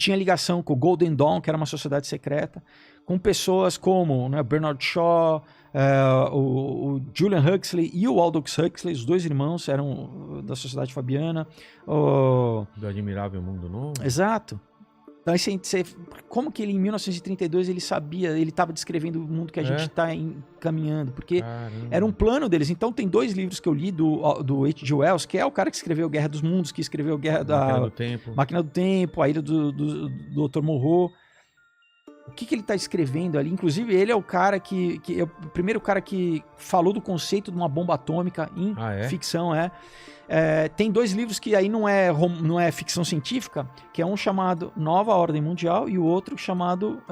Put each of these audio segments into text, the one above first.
tinha ligação com o Golden Dawn, que era uma sociedade secreta, com pessoas como, né, Bernard Shaw, o Julian Huxley e o Aldous Huxley, os dois irmãos eram da Sociedade Fabiana. Do Admirável Mundo Novo? Exato. Então, como que ele, em 1932, ele sabia, ele estava descrevendo o mundo que a gente está encaminhando? Porque era um plano deles. Então, tem 2 livros que eu li do H.G. Wells, que é o cara que escreveu Guerra dos Mundos, que escreveu Máquina do Tempo, A Ilha do Dr. Moreau. O que ele está escrevendo ali? Inclusive, ele é o cara que é o primeiro cara que falou do conceito de uma bomba atômica em ficção, tem 2 livros que aí não é ficção científica, que é um chamado Nova Ordem Mundial e o outro chamado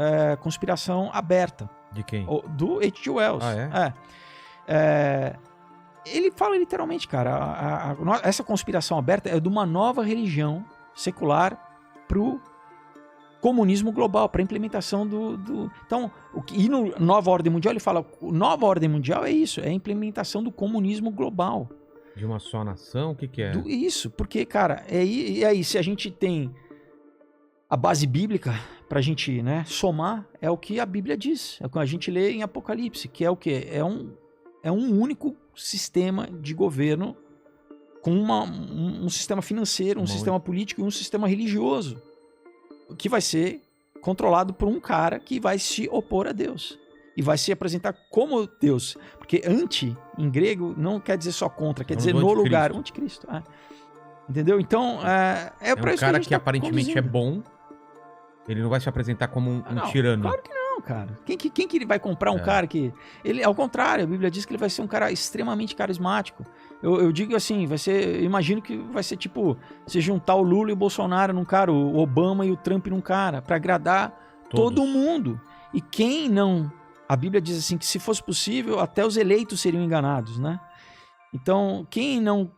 Conspiração Aberta. De quem? Do H.G. Wells. Ele fala literalmente, cara, essa conspiração aberta é de uma nova religião secular pro comunismo global, para implementação Então, e no Nova Ordem Mundial ele fala, Nova Ordem Mundial é isso, é a implementação do comunismo global. De uma só nação? O que é? Isso, porque, cara, e aí se a gente tem a base bíblica pra gente, né, somar, é o que a Bíblia diz, é o que a gente lê em Apocalipse, que é o quê? É um único sistema de governo com um sistema financeiro, um sistema político e um sistema religioso, que vai ser controlado por um cara que vai se opor a Deus e vai se apresentar como Deus, porque anti em grego não quer dizer só contra, quer dizer no lugar, anticristo. Entendeu? Então é para isso que a gente que aparentemente é bom, ele não vai se apresentar como um tirano. Claro que não, cara. Quem que ele vai comprar um cara que... Ele, ao contrário, a Bíblia diz que ele vai ser um cara extremamente carismático. Eu digo assim, imagino que vai ser tipo, você juntar o Lula e o Bolsonaro num cara, o Obama e o Trump num cara, para agradar todo mundo. E quem não... A Bíblia diz assim que se fosse possível, até os eleitos seriam enganados, né? Então, quem não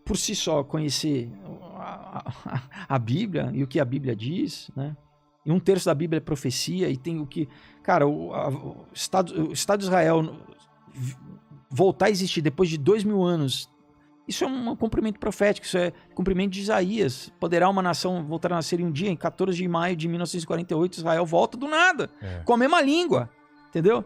por si só conhecer a Bíblia e o que a Bíblia diz, né? E 1/3 da Bíblia é profecia, e tem o que... Cara, o Estado de Israel voltar a existir depois de 2000 anos, isso é um cumprimento profético, isso é cumprimento de Isaías. Poderá uma nação voltar a nascer em um dia, em 14 de maio de 1948, Israel volta do nada, com a mesma língua, entendeu?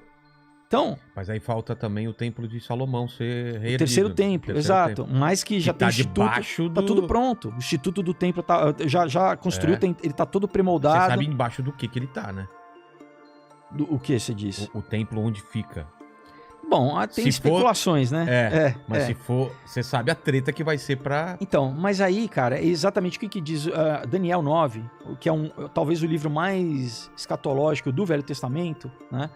Então... Mas aí falta também o templo de Salomão ser reerguido. O terceiro templo, exato. Mas que já tem instituto, tá tudo pronto. O instituto do templo já construiu, ele tá todo premoldado. Você sabe embaixo do que ele tá, né? O que você disse? O templo onde fica. Bom, tem especulações, né? Mas se for, você sabe a treta que vai ser pra... Então, mas aí, cara, é exatamente o que diz Daniel 9, que é talvez o livro mais escatológico do Velho Testamento, né?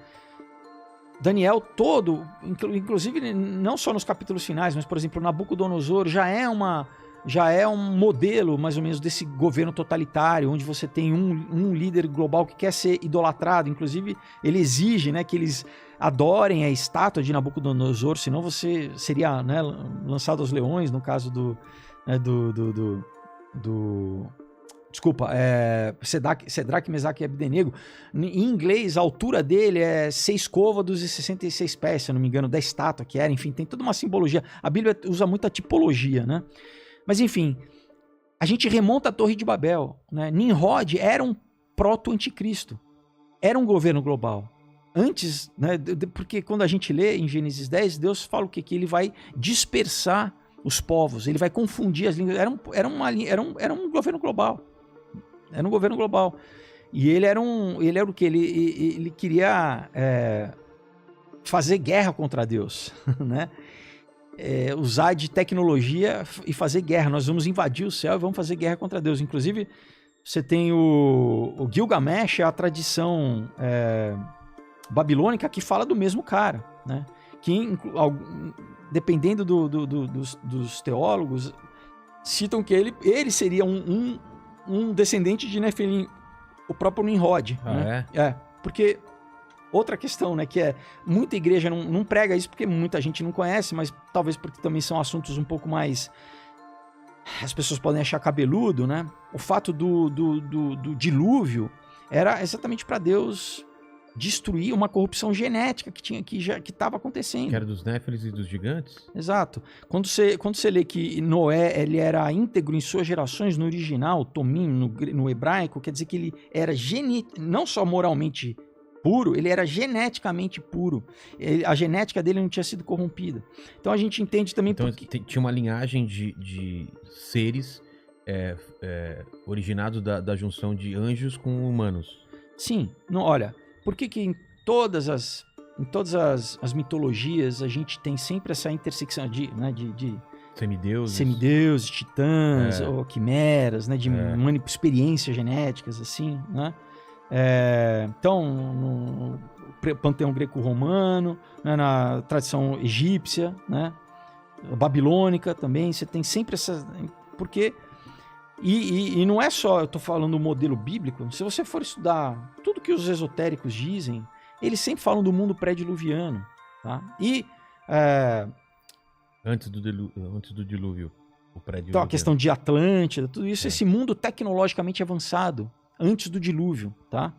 Daniel todo, inclusive não só nos capítulos finais, mas, por exemplo, Nabucodonosor já é um modelo, mais ou menos, desse governo totalitário, onde você tem um líder global que quer ser idolatrado. Inclusive, ele exige, né, que eles adorem a estátua de Nabucodonosor, senão você seria, né, lançado aos leões, no caso Sedraque, Mesaque e Abdenego. Em inglês, a altura dele é 6 côvados e 66 pés, se eu não me engano, da estátua que era. Enfim, tem toda uma simbologia. A Bíblia usa muita tipologia, né? Mas, enfim, a gente remonta à Torre de Babel, né? Nimrod era um proto-anticristo. Era um governo global. Antes, né, porque quando a gente lê em Gênesis 10, Deus fala o quê? Que ele vai dispersar os povos, ele vai confundir as línguas. Era um governo global. Era um governo global. E ele era o quê? Ele queria fazer guerra contra Deus, né? Usar de tecnologia e fazer guerra. Nós vamos invadir o céu e vamos fazer guerra contra Deus. Inclusive, você tem o Gilgamesh, a tradição babilônica que fala do mesmo cara, né? Que, dependendo dos teólogos, citam que ele seria um descendente de Nefelim, o próprio Nimrod. Né? Porque outra questão, né, que muita igreja não prega isso porque muita gente não conhece, mas talvez porque também são assuntos um pouco mais... As pessoas podem achar cabeludo, né? O fato do dilúvio era exatamente para Deus destruir uma corrupção genética que estava acontecendo. Que era dos Néfilis e dos gigantes? Exato. Quando você lê que Noé ele era íntegro em suas gerações, no original, Tomim, no hebraico, quer dizer que ele era não só moralmente puro, ele era geneticamente puro. A genética dele não tinha sido corrompida. Então a gente entende também... Então tinha uma linhagem de seres originados da junção de anjos com humanos. Sim. Não, olha, por que em todas as mitologias a gente tem sempre essa intersecção de semideuses, titãs, ou quimeras, né, de experiências genéticas, assim, né? Então, no panteão greco-romano, né, na tradição egípcia, né, babilônica também, você tem sempre essas... Porque... E não é só, eu estou falando do modelo bíblico, se você for estudar tudo que os esotéricos dizem, eles sempre falam do mundo pré-diluviano, tá? E... Antes do dilúvio, o pré-diluviano. Então, a questão de Atlântida, tudo isso, esse mundo tecnologicamente avançado, antes do dilúvio, tá?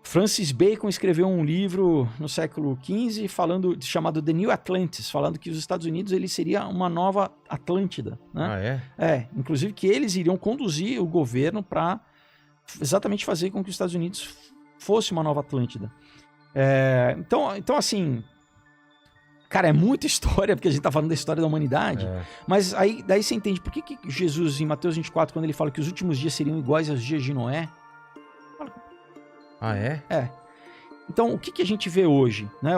Francis Bacon escreveu um livro no século XV chamado The New Atlantis, falando que os Estados Unidos ele seria uma nova Atlântida, né? Ah, é? Inclusive que eles iriam conduzir o governo para exatamente fazer com que os Estados Unidos fosse uma nova Atlântida. Então, assim, cara, é muita história, porque a gente tá falando da história da humanidade, mas daí você entende por que Jesus, em Mateus 24, quando ele fala que os últimos dias seriam iguais aos dias de Noé. Ah, é? Então, o que a gente vê hoje? Né?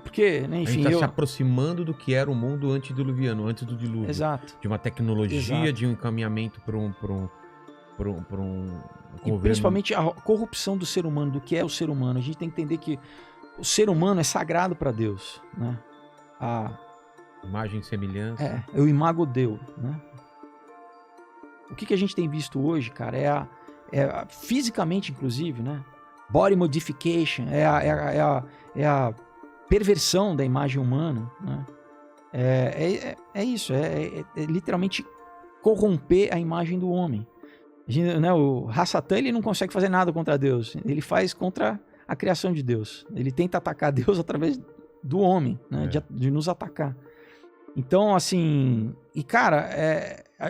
Porque, né, enfim... A gente tá se aproximando do que era o mundo antediluviano, antes do dilúvio. Exato. De uma tecnologia, Exato. de um encaminhamento para um E principalmente a corrupção do ser humano, do que é o ser humano. A gente tem que entender que o ser humano é sagrado para Deus, né? A imagem e semelhança. É o imago Dei, né? O que a gente tem visto hoje, cara, fisicamente, inclusive, né? Body modification, é a perversão da imagem humana, né? É isso, é literalmente corromper a imagem do homem. Né, o Hasatan, ele não consegue fazer nada contra Deus, ele faz contra a criação de Deus. Ele tenta atacar Deus através do homem, né, de nos atacar. Então, assim, e cara,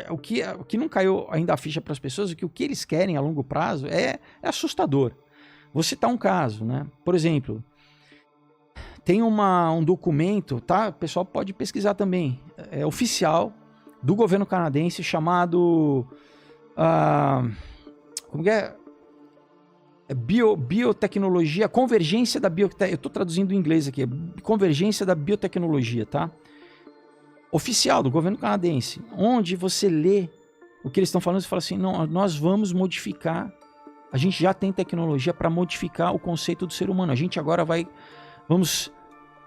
o que não caiu ainda a ficha para as pessoas, o que eles querem a longo prazo é assustador. Vou citar um caso, né? Por exemplo, tem um documento, tá? O pessoal pode pesquisar também, oficial do governo canadense chamado como que é? Biotecnologia, convergência da biotecnologia. Eu estou traduzindo em inglês aqui, convergência da biotecnologia, tá? Oficial do governo canadense, onde você lê o que eles estão falando e fala assim, não, nós vamos modificar, a gente já tem tecnologia para modificar o conceito do ser humano, a gente agora vamos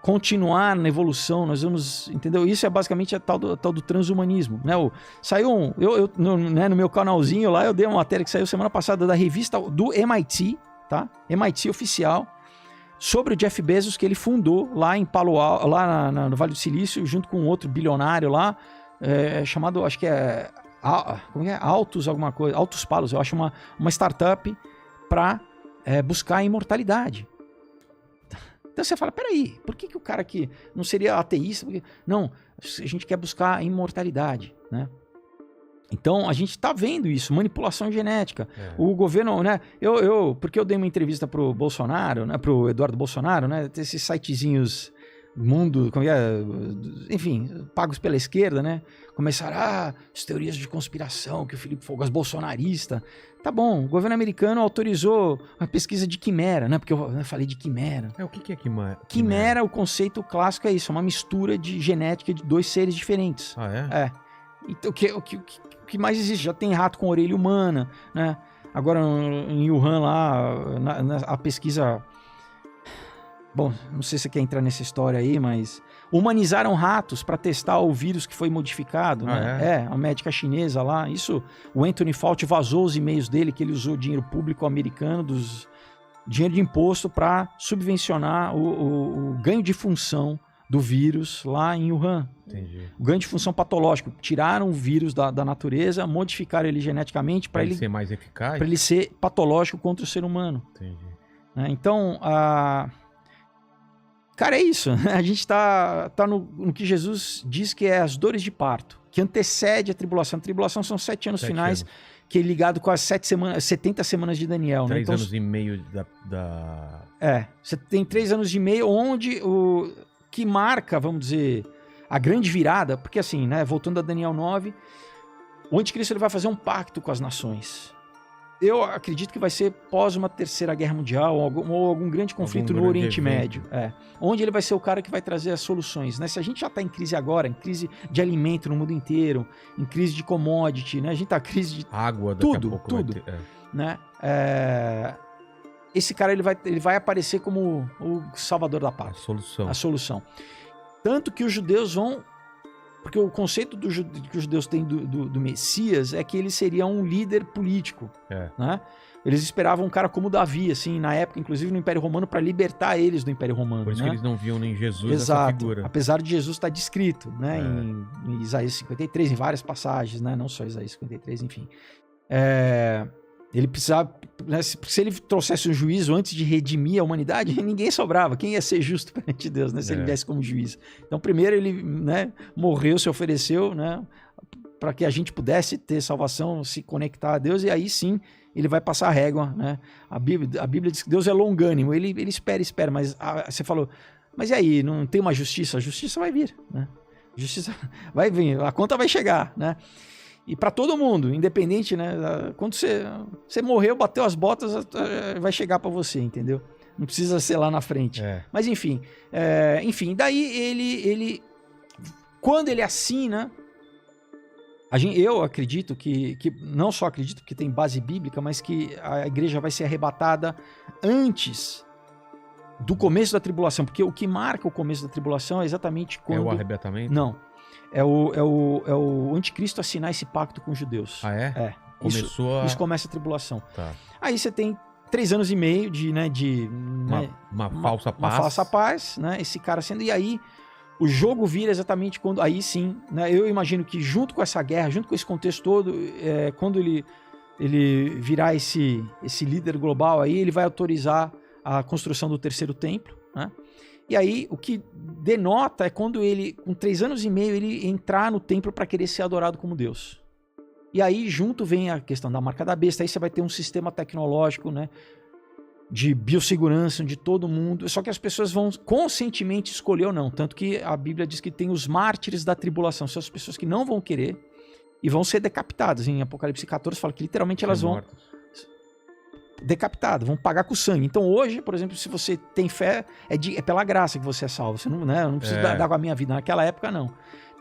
continuar na evolução, nós vamos, entendeu? Isso é basicamente a tal do transhumanismo, né? Saiu no meu canalzinho lá, eu dei uma matéria que saiu semana passada da revista do MIT, tá? MIT oficial, sobre o Jeff Bezos, que ele fundou lá em Palo Alto, lá no Vale do Silício, junto com outro bilionário lá, chamado, acho que como é? Altos Palos, eu acho uma startup para buscar a imortalidade. Então você fala, peraí, por que o cara aqui não seria ateísta? Não, a gente quer buscar a imortalidade, né? Então a gente tá vendo isso, manipulação genética. O governo, né? Porque eu dei uma entrevista pro Bolsonaro, né? Pro Eduardo Bolsonaro, né? Esses sitezinhos mundo, enfim, pagos pela esquerda, né? Começaram as teorias de conspiração, que o Felipe Fogas bolsonarista. Tá bom, o governo americano autorizou a pesquisa de quimera, né? Porque eu falei de quimera. O que é quimera? Quimera, o conceito clássico é isso, é uma mistura de genética de dois seres diferentes. Ah, é? Então, o que mais existe? Já tem rato com orelha humana, né? Agora, em Wuhan, lá, a pesquisa... Bom, não sei se você quer entrar nessa história aí, mas... Humanizaram ratos para testar o vírus que foi modificado, né? A médica chinesa lá. Isso, o Anthony Fauci vazou os e-mails dele, que ele usou dinheiro público americano, dinheiro de imposto, para subvencionar o ganho de função do vírus lá em Wuhan. Entendi. O ganho de função patológico. Tiraram o vírus da natureza, modificaram ele geneticamente para ele ser mais eficaz? Para ele ser patológico contra o ser humano. Entendi. né? Então, cara, é isso. A gente tá no que Jesus diz que é as dores de parto, que antecede a tribulação. A tribulação são 7 anos 7 finais, anos. que é ligado com as 70 semanas de Daniel. 3 né? Então, anos e meio da... você tem 3 anos e meio, onde o que marca, vamos dizer, a grande virada, porque assim, né, voltando a Daniel 9, o anticristo ele vai fazer um pacto com as nações. Eu acredito que vai ser pós uma terceira guerra mundial ou algum grande conflito no Oriente Médio. Onde ele vai ser o cara que vai trazer as soluções. Né? Se a gente já está em crise agora, em crise de alimento no mundo inteiro, em crise de commodity, né? A gente está em crise de água, daqui a pouco tudo. Vai ter, né? Esse cara ele vai aparecer como o salvador da pátria. A A solução. Tanto que os judeus vão... Porque o conceito que os judeus têm do Messias é que ele seria um líder político. Né? Eles esperavam um cara como Davi, assim, na época, inclusive no Império Romano, para libertar eles do Império Romano. Por isso, né? que eles não viam nem Jesus Exato. essa figura. Apesar de Jesus estar descrito, né? Em Isaías 53, em várias passagens, né? Não só Isaías 53, enfim. Ele precisava... Né? Se ele trouxesse um juízo antes de redimir a humanidade, ninguém sobrava. Quem ia ser justo perante Deus, né? Se ele viesse como juiz. Então, primeiro ele, né, morreu, se ofereceu, né, para que a gente pudesse ter salvação, se conectar a Deus, e aí sim ele vai passar a régua. Né? A Bíblia diz que Deus é longânimo. Ele espera, mas você falou, mas e aí, não tem uma justiça? A justiça vai vir. Né? A justiça vai vir, a conta vai chegar, né? E para todo mundo, independente, né? Quando você morreu, bateu as botas, vai chegar para você, entendeu? Não precisa ser lá na frente. Mas enfim, daí ele quando ele assina, eu acredito que não só acredito que tem base bíblica, mas que a igreja vai ser arrebatada antes do começo da tribulação, porque o que marca o começo da tribulação é exatamente quando... É o arrebatamento? Não. É o anticristo assinar esse pacto com os judeus. Ah, é? Isso começa a tribulação. Tá. Aí você tem 3 anos e meio de uma falsa paz. Uma falsa paz, né? Esse cara sendo... E aí o jogo vira exatamente quando... Aí sim, né? Eu imagino que junto com essa guerra, junto com esse contexto todo, quando ele virar esse líder global aí, ele vai autorizar a construção do terceiro templo, né? E aí, o que denota é quando ele, com 3 anos e meio, ele entrar no templo para querer ser adorado como Deus. E aí, junto vem a questão da marca da besta. Aí você vai ter um sistema tecnológico, né, de biossegurança de todo mundo. Só que as pessoas vão conscientemente escolher ou não. Tanto que a Bíblia diz que tem os mártires da tribulação. São as pessoas que não vão querer e vão ser decapitadas. Em Apocalipse 14 fala que literalmente elas vão... decapitado, vão pagar com sangue. Então hoje, por exemplo, se você tem fé, é pela graça que você é salvo. Você não, né, eu não preciso dar com a minha vida. Naquela época, não.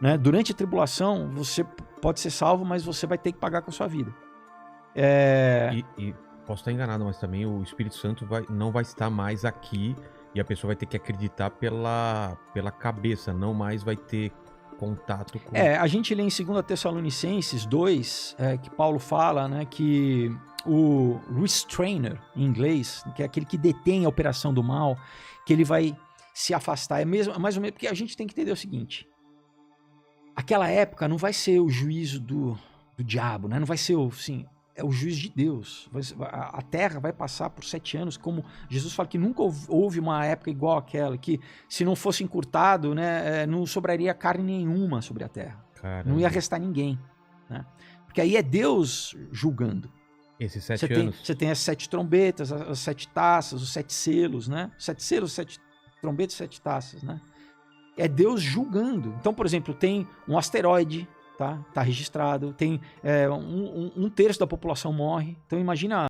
Né? Durante a tribulação, você pode ser salvo, mas você vai ter que pagar com a sua vida. E posso estar enganado, mas também o Espírito Santo não vai estar mais aqui e a pessoa vai ter que acreditar pela cabeça, não mais vai ter contato com... A gente lê em 2 Tessalonicenses 2, que Paulo fala, né, que o restrainer, em inglês, que é aquele que detém a operação do mal, que ele vai se afastar. Mais ou menos, porque a gente tem que entender o seguinte: aquela época não vai ser o juízo do diabo, né? Não vai ser é o juízo de Deus. A terra vai passar por 7 anos, como Jesus fala que nunca houve uma época igual àquela, que se não fosse encurtado, né, não sobraria carne nenhuma sobre a terra. Caramba. Não ia restar ninguém. Né? Porque aí é Deus julgando. Esses 7 anos. Você tem as 7 trombetas, as 7 taças, os 7 selos, né? 7 selos, 7 trombetas, 7 taças, né? É Deus julgando. Então, por exemplo, tem um asteroide, tá registrado, tem 1/3 da população morre. Então imagina